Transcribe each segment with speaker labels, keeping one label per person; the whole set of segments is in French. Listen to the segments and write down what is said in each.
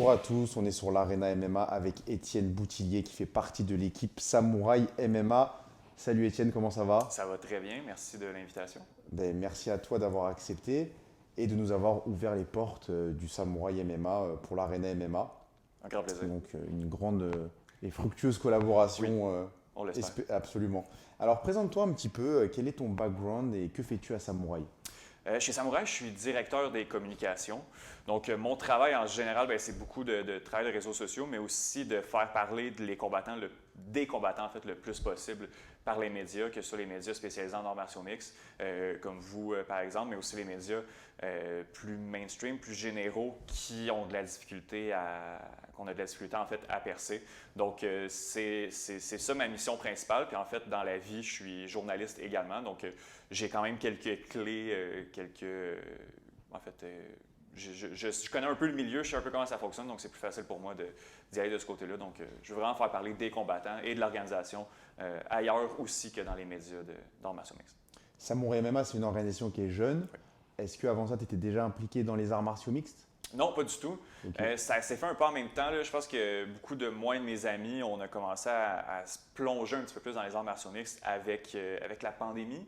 Speaker 1: Bonjour à tous, on est sur l'Arena MMA avec Étienne Boutillier qui fait partie de l'équipe Samouraï MMA. Salut Étienne, comment ça va?
Speaker 2: Ça va très bien, merci de l'invitation.
Speaker 1: Merci à toi d'avoir accepté et de nous avoir ouvert les portes du Samouraï MMA pour l'Arena MMA.
Speaker 2: Un grand plaisir.
Speaker 1: Donc une grande et fructueuse
Speaker 2: Oui,
Speaker 1: collaboration,
Speaker 2: on l'espère.
Speaker 1: absolument. Alors présente-toi un petit peu, quel est ton background et que fais-tu à Samouraï?
Speaker 2: Chez Samouraï, je suis directeur des communications. Donc, mon travail en général, ben, c'est beaucoup de travail de réseaux sociaux, mais aussi de faire parler des combattants, des combattants en fait, le plus possible par les médias, que ce soit les médias spécialisés en arts martiaux mixtes, comme vous par exemple, mais aussi les médias plus mainstream, plus généraux, qui ont de la difficulté qu'on a de la difficulté en fait à percer. Donc, c'est ça ma mission principale. Puis en fait, dans la vie, je suis journaliste également. Donc, j'ai quand même quelques clés, en fait, je connais un peu le milieu, je sais un peu comment ça fonctionne, donc c'est plus facile pour moi d'y aller de ce côté-là. Donc, je veux vraiment faire parler des combattants et de l'organisation ailleurs aussi que dans les médias d'arts martiaux mixtes.
Speaker 1: Samouraï MMA, c'est une organisation qui est jeune.
Speaker 2: Oui.
Speaker 1: Est-ce qu'avant ça, tu étais déjà impliqué dans les arts martiaux mixtes?
Speaker 2: Non, pas du tout.
Speaker 1: Ok.
Speaker 2: Ça s'est fait un peu en même temps, là. Je pense que beaucoup de moi et de mes amis, on a commencé à se plonger un petit peu plus dans les arts martiaux mixtes avec la pandémie,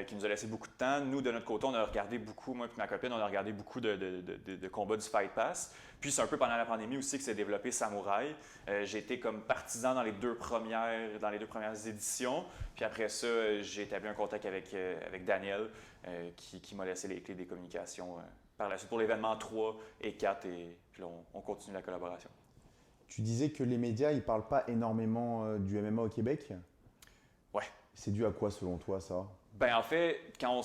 Speaker 2: qui nous a laissé beaucoup de temps. Nous, de notre côté, on a regardé beaucoup, moi et ma copine, on a regardé beaucoup de combats du Fight Pass. Puis c'est un peu pendant la pandémie aussi que s'est développé Samouraï. J'ai été comme partisan dans les deux premières éditions. Puis après ça, j'ai établi un contact avec Daniel, qui m'a laissé les clés des communications par la suite pour l'événement 3 et 4, et puis là, on continue la collaboration.
Speaker 1: Tu disais que les médias, ils parlent pas énormément du MMA au Québec.
Speaker 2: Ouais.
Speaker 1: C'est dû à quoi selon toi ça?
Speaker 2: Ben en fait, quand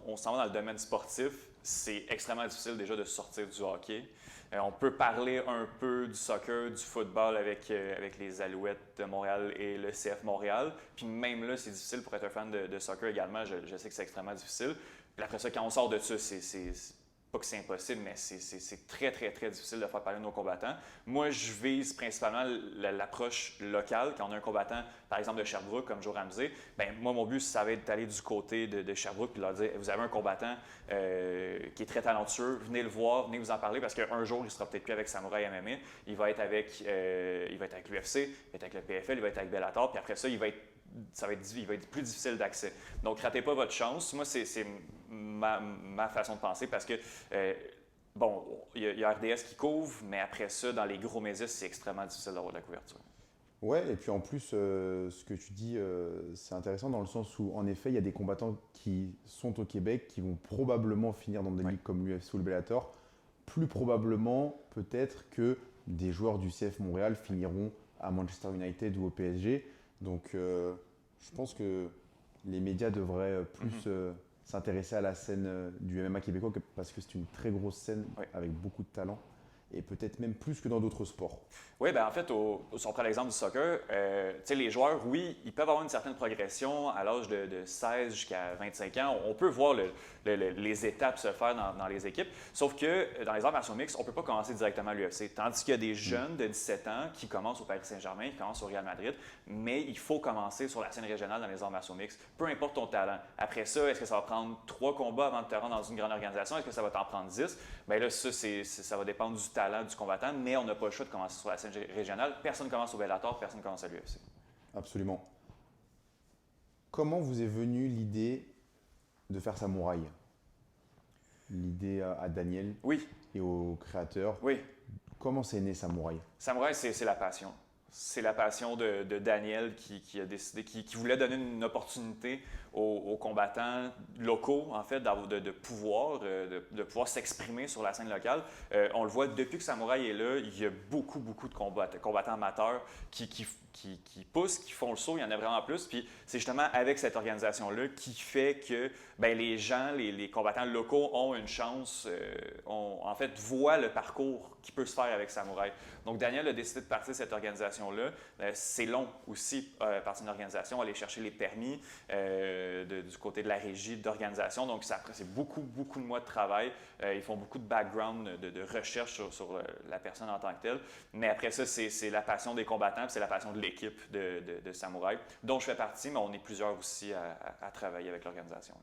Speaker 2: on s'en va dans le domaine sportif, c'est extrêmement difficile déjà de sortir du hockey. On peut parler un peu du soccer, du football avec les Alouettes de Montréal et le CF Montréal. Puis même là, c'est difficile pour être un fan de soccer également. Je sais que c'est extrêmement difficile. Puis après ça, quand on sort de ça, c'est pas que c'est impossible, mais c'est très, très, très difficile de faire parler de nos combattants. Moi, je vise principalement l'approche locale. Quand on a un combattant, par exemple, de Sherbrooke, comme Joe Ramsey, ben moi, mon but, ça va être d'aller du côté de Sherbrooke puis leur dire, vous avez un combattant qui est très talentueux, venez le voir, venez vous en parler, parce qu'un jour, il sera peut-être plus avec Samouraï MMA, il va être avec l'UFC, il va être avec le PFL, il va être avec Bellator, puis après ça, il va être plus difficile d'accès. Donc, ratez pas votre chance. Moi, c'est ma façon de penser parce que, bon, il y a RDS qui couvre, mais après ça, dans les gros médias, c'est extrêmement difficile d'avoir de la couverture.
Speaker 1: Ouais, et puis en plus, ce que tu dis, c'est intéressant dans le sens où, en effet, il y a des combattants qui sont au Québec qui vont probablement finir dans des
Speaker 2: Oui.
Speaker 1: ligues comme l'UFC ou le Bellator. Plus probablement, peut-être que des joueurs du CF Montréal finiront à Manchester United ou au PSG. Donc, je pense que les médias devraient plus
Speaker 2: Mhm.
Speaker 1: s'intéresser à la scène du MMA québécois parce que c'est une très grosse scène
Speaker 2: Oui.
Speaker 1: avec beaucoup de talent et peut-être même plus que dans d'autres sports.
Speaker 2: Oui, ben en fait, si on prend l'exemple du soccer, tu sais, les joueurs, oui, ils peuvent avoir une certaine progression à l'âge de 16 jusqu'à 25 ans. On peut voir les étapes se faire dans les équipes. Sauf que dans les arts martiaux mixtes, on ne peut pas commencer directement à l'UFC. Tandis qu'il y a des jeunes de 17 ans qui commencent au Paris Saint-Germain, qui commencent au Real Madrid, mais il faut commencer sur la scène régionale dans les arts martiaux mixtes, peu importe ton talent. Après ça, est-ce que ça va prendre 3 combats avant de te rendre dans une grande organisation? Est-ce que ça va t'en prendre 10? Bien là, ça va dépendre du talent du combattant, mais on n'a pas le choix de commencer sur la scène régionale. Personne commence au Bellator, personne commence à l'UFC.
Speaker 1: Absolument. Comment vous est venue l'idée de faire Samouraï? L'idée à Daniel
Speaker 2: Oui,
Speaker 1: et au créateur.
Speaker 2: oui.
Speaker 1: Comment c'est né Samouraï?
Speaker 2: Samouraï, c'est la passion. C'est la passion de Daniel qui a décidé, qui voulait donner une opportunité aux combattants locaux, en fait, de pouvoir s'exprimer sur la scène locale. On le voit, depuis que Samouraï est là, il y a beaucoup, beaucoup de combattants amateurs qui poussent, qui font le saut, il y en a vraiment plus. Puis c'est justement avec cette organisation-là qui fait que ben, les gens, les combattants locaux ont une chance, en fait, voient le parcours qui peut se faire avec Samouraï. Donc Daniel a décidé de partir de cette organisation-là. C'est long aussi, partir d'une organisation, aller chercher les permis du côté de la régie d'organisation. Donc c'est beaucoup, beaucoup de mois de travail. Ils font beaucoup de background, de recherche sur la personne en tant que telle. Mais après ça, c'est la passion des combattants, c'est la passion de l'équipe de Samouraï, dont je fais partie, mais on est plusieurs aussi à travailler avec l'organisation.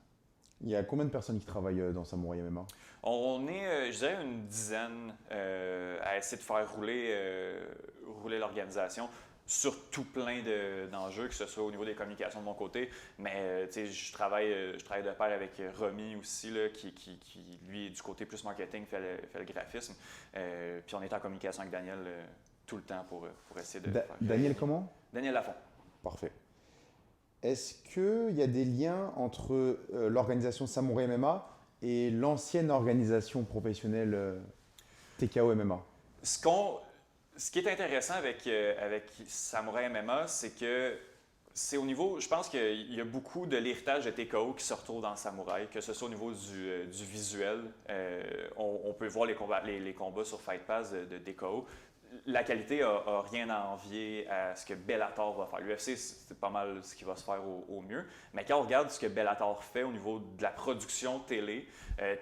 Speaker 1: Il y a combien de personnes qui travaillent dans Samouraï MMA?
Speaker 2: On est, je dirais, une dizaine à essayer de faire rouler l'organisation sur tout plein d'enjeux, que ce soit au niveau des communications de mon côté, mais tu sais, je travaille de pair avec Romy aussi, là, qui, lui, du côté plus marketing, fait le graphisme. Puis on est en communication avec Daniel tout le temps pour essayer de faire.
Speaker 1: Daniel comment?
Speaker 2: Daniel Lafont.
Speaker 1: Parfait. Est-ce qu'il y a des liens entre l'organisation Samouraï MMA et l'ancienne organisation professionnelle TKO MMA?
Speaker 2: Ce qui est intéressant avec Samouraï MMA, c'est que c'est au niveau, je pense qu'il y a beaucoup de l'héritage de TKO qui se retrouve dans Samouraï, que ce soit au niveau du visuel. On peut voir les combats sur Fight Pass de TKO. La qualité a rien à envier à ce que Bellator va faire. L'UFC, c'est pas mal ce qui va se faire au mieux. Mais quand on regarde ce que Bellator fait au niveau de la production télé,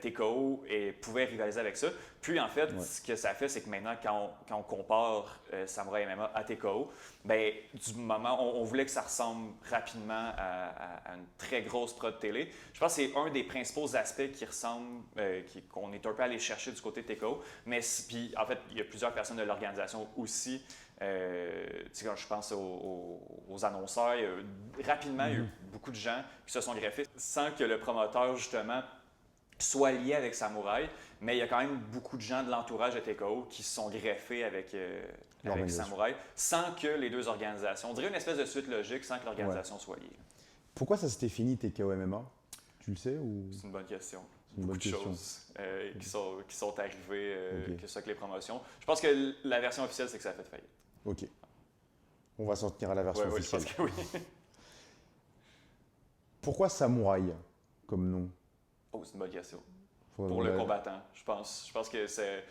Speaker 2: TKO pouvait rivaliser avec ça. Puis en fait, ce que ça fait, c'est que maintenant, quand on compare Samouraï MMA à TKO, ben, du moment, on voulait que ça ressemble rapidement à une très grosse prod télé. Je pense que c'est un des principaux aspects qui ressemble, qu'on est un peu allé chercher du côté de TKO. Mais puis, en fait, il y a plusieurs personnes de l'organisation aussi. Quand je pense aux annonceurs, rapidement, il y a eu beaucoup de gens qui se sont greffés sans que le promoteur, justement, soit lié avec Samouraï, mais il y a quand même beaucoup de gens de l'entourage de TKO qui se sont greffés avec Samouraï, sans que les deux organisations, on dirait une espèce de suite logique, sans que l'organisation soit liée.
Speaker 1: Pourquoi ça s'était fini TKO MMA? Tu le sais ou...
Speaker 2: C'est une bonne question.
Speaker 1: Une
Speaker 2: beaucoup
Speaker 1: bonne
Speaker 2: de
Speaker 1: question.
Speaker 2: choses qui sont arrivées, que ça que les promotions. Je pense que la version officielle, c'est que ça a fait faillite.
Speaker 1: Ok. On va s'en tenir à la version officielle.
Speaker 2: Je pense que oui.
Speaker 1: Pourquoi Samouraï comme nom?
Speaker 2: Oh, c'est une bonne question. Pour le combattant, je pense. Je pense que c'est...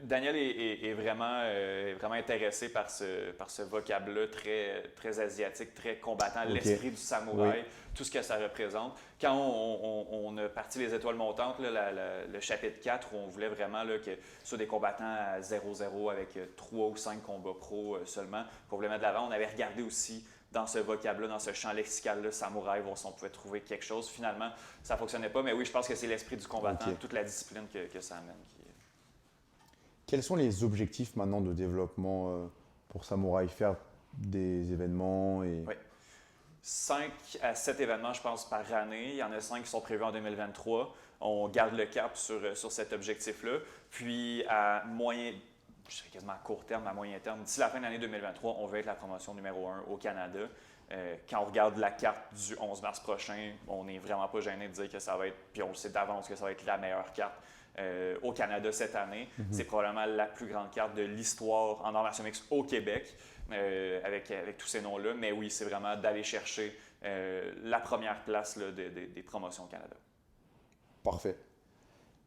Speaker 2: Daniel est vraiment intéressé par ce vocable-là très asiatique, très combattant, l'esprit du samouraï, tout ce que ça représente. Quand on a parti les étoiles montantes, là, le chapitre 4, où on voulait vraiment là, que ce soit des combattants à 0-0 avec 3 ou 5 combats pro seulement, qu'on voulait mettre de l'avant, on avait regardé aussi dans ce vocable-là, dans ce champ lexical-là, samouraï, voir si on pouvait trouver quelque chose. Finalement, ça ne fonctionnait pas, mais oui, je pense que c'est l'esprit du combattant, toute la discipline que ça amène.
Speaker 1: Quels sont les objectifs maintenant de développement pour Samouraï? Faire des événements et...
Speaker 2: Oui. 5 à 7 événements, je pense, par année. Il y en a 5 qui sont prévus en 2023. On garde le cap sur cet objectif-là. Puis, à moyen, je dirais quasiment à court terme, à moyen terme, d'ici la fin de l'année 2023, on veut être la promotion numéro 1 au Canada. Quand on regarde la carte du 11 mars prochain, on n'est vraiment pas gêné de dire que ça va être, puis on le sait d'avance que ça va être la meilleure carte au Canada cette année. C'est probablement la plus grande carte de l'histoire en arts martiaux mixtes au Québec, avec tous ces noms-là. Mais oui, c'est vraiment d'aller chercher la première place là, des promotions au Canada.
Speaker 1: Parfait.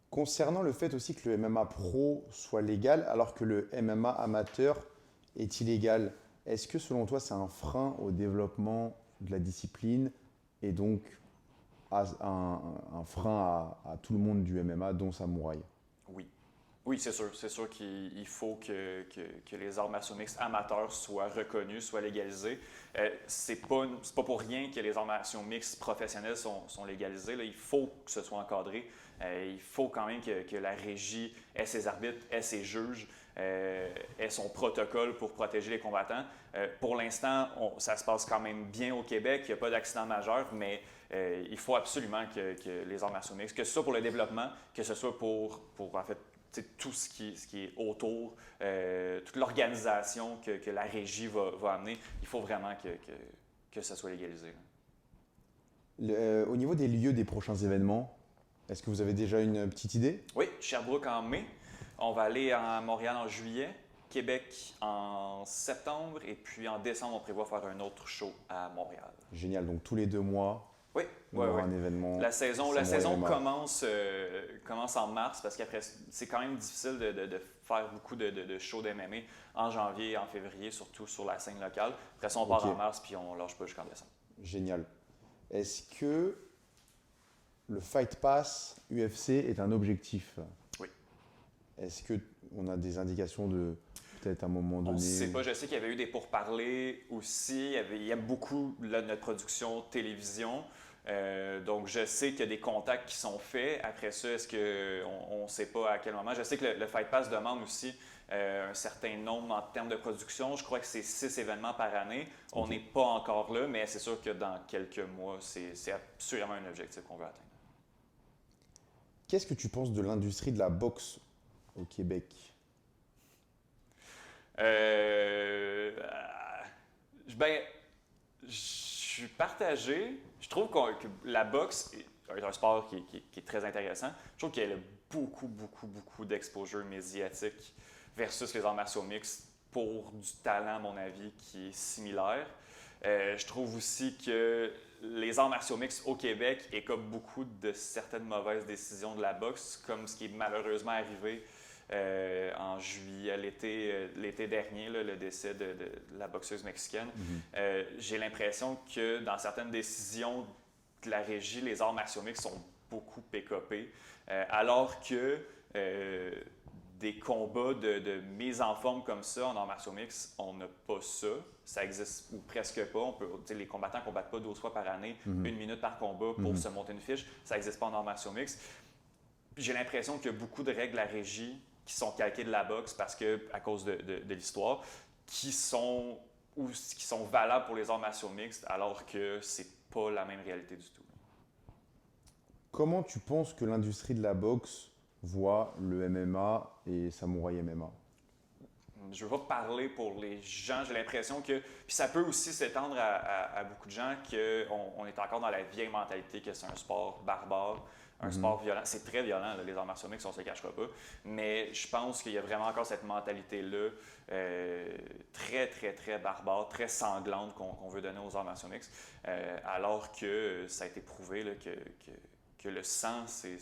Speaker 1: Concernant le fait aussi que le MMA pro soit légal alors que le MMA amateur est illégal, est-ce que selon toi c'est un frein au développement de la discipline et donc un frein à tout le monde du MMA, dont Samouraï?
Speaker 2: Oui, c'est sûr. C'est sûr qu'il faut que les arts martiaux mixtes amateurs soient reconnus, soient légalisés. C'est pas pour rien que les arts martiaux mixtes professionnels sont légalisés. Là. Il faut que ce soit encadré. Il faut quand même que la régie ait ses arbitres, ait ses juges, ait son protocole pour protéger les combattants. Pour l'instant, ça se passe quand même bien au Québec. Il n'y a pas d'accident majeur, mais il faut absolument que les arts martiaux mixtes, que ce soit pour le développement, que ce soit pour en fait, tout ce qui est autour, toute l'organisation que la régie va amener, il faut vraiment que ça soit légalisé.
Speaker 1: Au niveau des lieux des prochains événements, est-ce que vous avez déjà une petite idée?
Speaker 2: Oui, Sherbrooke en mai. On va aller à Montréal en juillet, Québec en septembre, et puis en décembre, on prévoit faire un autre show à Montréal.
Speaker 1: Génial, donc tous les 2 mois,
Speaker 2: oui,
Speaker 1: on aura un événement.
Speaker 2: La saison commence en mars parce qu'après, c'est quand même difficile de faire beaucoup de shows d'MMA en janvier et en février, surtout sur la scène locale. Après ça, on part en mars puis on lâche pas jusqu'en décembre.
Speaker 1: Génial. Est-ce que le Fight Pass UFC est un objectif?
Speaker 2: Oui.
Speaker 1: Est-ce qu'on a des indications de peut-être à un moment donné?
Speaker 2: On ne sait pas. Je sais qu'il y avait eu des pourparlers aussi. Il aime beaucoup notre production télévision. Donc, je sais qu'il y a des contacts qui sont faits. Après ça, est-ce qu'on ne sait pas à quel moment? Je sais que le Fight Pass demande aussi un certain nombre en termes de production. Je crois que c'est 6 événements par année. On n'est pas encore là, mais c'est sûr que dans quelques mois, c'est absolument un objectif qu'on veut atteindre.
Speaker 1: Qu'est-ce que tu penses de l'industrie de la boxe au Québec?
Speaker 2: Ben, je suis partagé. Je trouve que la boxe est un sport qui est très intéressant. Je trouve qu'elle a beaucoup d'exposure médiatique versus les arts martiaux mixtes pour du talent, à mon avis, qui est similaire. Je trouve aussi que les arts martiaux mixtes au Québec écopent beaucoup de certaines mauvaises décisions de la boxe, comme ce qui est malheureusement arrivé en juillet, l'été dernier, là, le décès de la boxeuse mexicaine. J'ai l'impression que dans certaines décisions de la régie, les arts martiaux mixtes sont beaucoup écopés, alors que des combats de mise en forme comme ça en arts martiaux mixtes, on n'a pas ça. Ça existe ou presque pas. Les combattants ne combattent pas 12 fois par année, 1 minute par combat pour se monter une fiche. Ça n'existe pas en arts martiaux mixtes. J'ai l'impression qu'il y a beaucoup de règles à la régie qui sont calquées de la boxe à cause de l'histoire, qui sont valables pour les arts martiaux mixtes, alors que c'est pas la même réalité du tout.
Speaker 1: Comment tu penses que l'industrie de la boxe voit le MMA et Samouraï MMA?
Speaker 2: Je ne veux pas parler pour les gens, j'ai l'impression que... Puis ça peut aussi s'étendre à beaucoup de gens qu'on est encore dans la vieille mentalité que c'est un sport barbare, un sport violent. C'est très violent, là, les arts martiaux mixtes, on ne se le cachera pas. Mais je pense qu'il y a vraiment encore cette mentalité-là très barbare, très sanglante qu'on veut donner aux arts martiaux mixtes. Alors que ça a été prouvé là, que le sang, c'est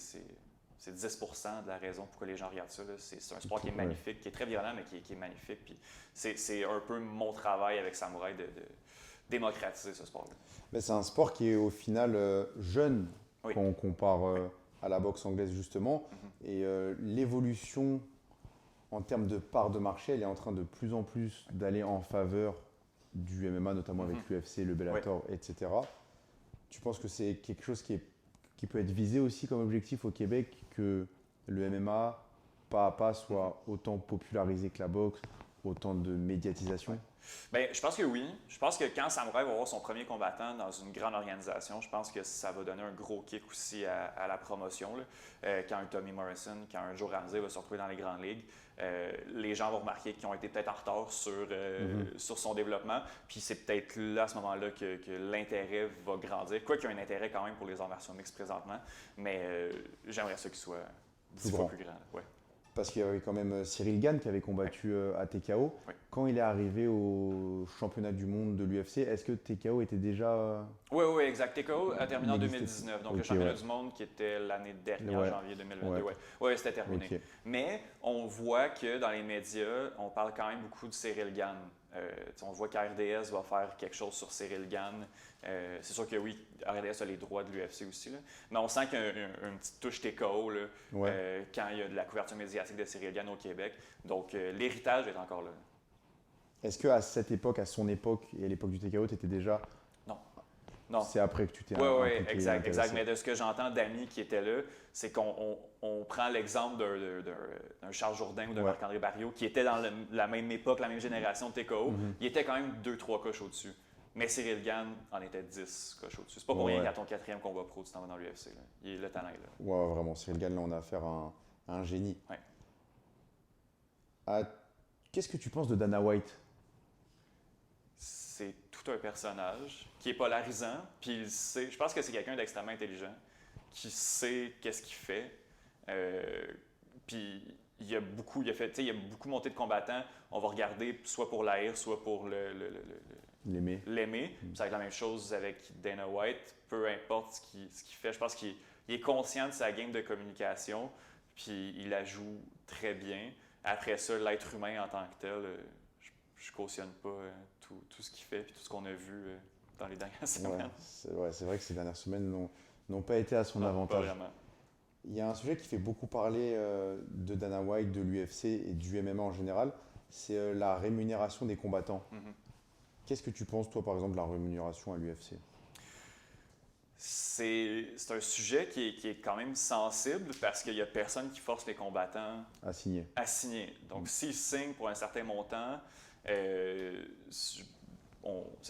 Speaker 2: 10% de la raison pourquoi les gens regardent ça. C'est un sport qui est magnifique, qui est très violent, mais qui est magnifique. Puis c'est un peu mon travail avec Samouraï de démocratiser ce sport-là.
Speaker 1: Mais c'est un sport qui est au final jeune quand on compare à la boxe anglaise justement. Et l'évolution en termes de part de marché, elle est en train de plus en plus d'aller en faveur du MMA, notamment avec l'UFC, le Bellator, etc. Tu penses que c'est quelque chose qui peut être visé aussi comme objectif au Québec, que le MMA, pas à pas, soit autant popularisé que la boxe, autant de médiatisation?
Speaker 2: Bien, je pense que oui. Je pense que quand Samouraï va avoir son premier combattant dans une grande organisation, je pense que ça va donner un gros kick aussi à la promotion. Là. Quand un Tommy Morrison, quand un Joe Ramsey va se retrouver dans les grandes ligues, les gens vont remarquer qu'ils ont été peut-être en retard sur son développement. Puis c'est peut-être là, à ce moment-là, que l'intérêt va grandir. Quoi qu'il y ait un intérêt quand même pour les arts martiaux mixtes présentement, mais j'aimerais ça qu'il soit 10 fois plus grand. Ouais.
Speaker 1: Parce qu'il y avait quand même Cyril Gane qui avait combattu à TKO.
Speaker 2: Oui.
Speaker 1: Quand il est arrivé au championnat du monde de l'UFC, est-ce que TKO était déjà...
Speaker 2: Oui, exact. TKO a terminé en 2019, donc le championnat du monde qui était l'année dernière, janvier 2022. Oui, c'était terminé. Mais on voit que dans les médias, on parle quand même beaucoup de Cyril Gane. On voit qu'RDS va faire quelque chose sur Cyril Gane. C'est sûr que oui, RDS a les droits de l'UFC aussi, là. Mais on sent qu'il y a une petite touche TKO là, quand il y a de la couverture médiatique de Cyril Gane au Québec. Donc l'héritage est encore là.
Speaker 1: Est-ce qu'à cette époque, à son époque et à l'époque du TKO, tu étais déjà...
Speaker 2: Non.
Speaker 1: C'est après que tu t'es
Speaker 2: Oui, exact. Mais de ce que j'entends d'amis qui étaient là, c'est qu'on prend l'exemple d'un Charles Jourdain ou d'un Marc-André Barriot qui était dans la même époque, la même génération de TKO. Il était quand même 2-3 coches au-dessus. Mais Cyril Gane en était 10 coches au-dessus. C'est pas pour rien qu'à ton 4e combat pro, tu t'en vas dans l'UFC. Le talent est là.
Speaker 1: Ouais, vraiment. Cyril Gane, là, on a affaire à un génie.
Speaker 2: Ouais.
Speaker 1: Qu'est-ce que tu penses de Dana White?
Speaker 2: C'est tout un personnage qui est polarisant, puis il sait, je pense que c'est quelqu'un d'extrêmement intelligent, qui sait qu'est-ce qu'il fait. Puis il y a beaucoup monté de combattants. On va regarder soit pour l'haïr, soit pour l'aimer. Ça va être la même chose avec Dana White, peu importe ce qu'il fait. Je pense qu'il est conscient de sa game de communication, puis il la joue très bien. Après ça, l'être humain en tant que tel, je cautionne pas tout ce qu'il fait et tout ce qu'on a vu dans les dernières semaines.
Speaker 1: C'est vrai que ces dernières semaines n'ont pas été à son avantage.
Speaker 2: Pas vraiment.
Speaker 1: Il y a un sujet qui fait beaucoup parler de Dana White, de l'UFC et du MMA en général, c'est la rémunération des combattants. Qu'est-ce que tu penses, toi, par exemple, de la rémunération à l'UFC?
Speaker 2: C'est un sujet qui est quand même sensible parce qu'il n'y a personne qui force les combattants
Speaker 1: À signer.
Speaker 2: à signer. Donc, s'ils signent pour un certain montant, c'est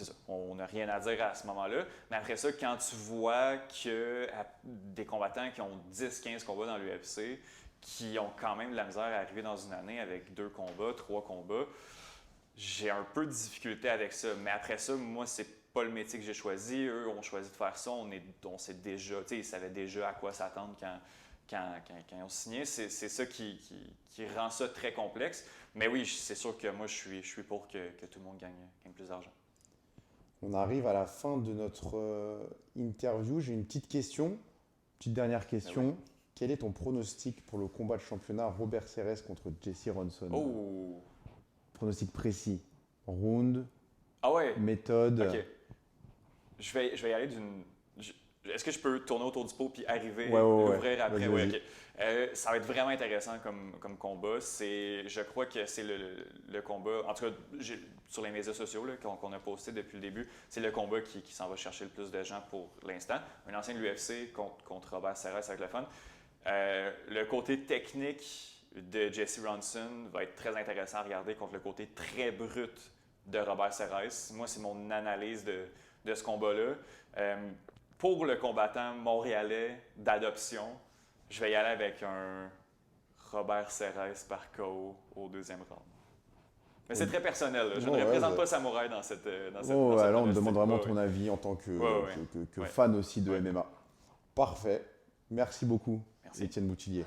Speaker 2: ça, on n'a rien à dire à ce moment-là. Mais après ça, quand tu vois que des combattants qui ont 10-15 combats dans l'UFC, qui ont quand même de la misère à arriver dans une année avec 2 combats, 3 combats, j'ai un peu de difficulté avec ça. Mais après ça, moi, c'est pas le métier que j'ai choisi. Eux ont choisi de faire ça. On sait déjà, tu sais, ils savaient déjà à quoi s'attendre quand ils ont signé. C'est ça qui rend ça très complexe. Mais oui, c'est sûr que moi, je suis pour que tout le monde gagne plus d'argent.
Speaker 1: On arrive à la fin de notre interview. J'ai une petite question, petite dernière question.
Speaker 2: Oui.
Speaker 1: Quel est ton pronostic pour le combat de championnat Robert Serres contre Jesse Ronson?
Speaker 2: Oh!
Speaker 1: Pronostic précis. Round,
Speaker 2: Ah ouais?
Speaker 1: méthode.
Speaker 2: OK. Je vais y aller d'une... Est-ce que je peux tourner autour du pot puis arriver,
Speaker 1: Ouais.
Speaker 2: l'ouvrir après?
Speaker 1: Vas-y.
Speaker 2: Ouais, OK. Ça va être vraiment intéressant comme combat. Je crois que c'est le combat, en tout cas sur les médias sociaux là, qu'on a posté depuis le début, c'est le combat qui s'en va chercher le plus de gens pour l'instant. Un ancien de l'UFC contre Robert Serres, avec le fun. Le côté technique de Jesse Ronson va être très intéressant à regarder contre le côté très brut de Robert Serres. Moi, c'est mon analyse de ce combat-là. Pour le combattant montréalais d'adoption, je vais y aller avec un Robert Serres par KO au 2e round. Mais c'est très personnel. Là. Je ne représente pas Samouraï dans cette
Speaker 1: là, on te demande vraiment ton
Speaker 2: avis.
Speaker 1: avis en tant que fan aussi de MMA. Parfait. Merci beaucoup, Étienne Boutillier.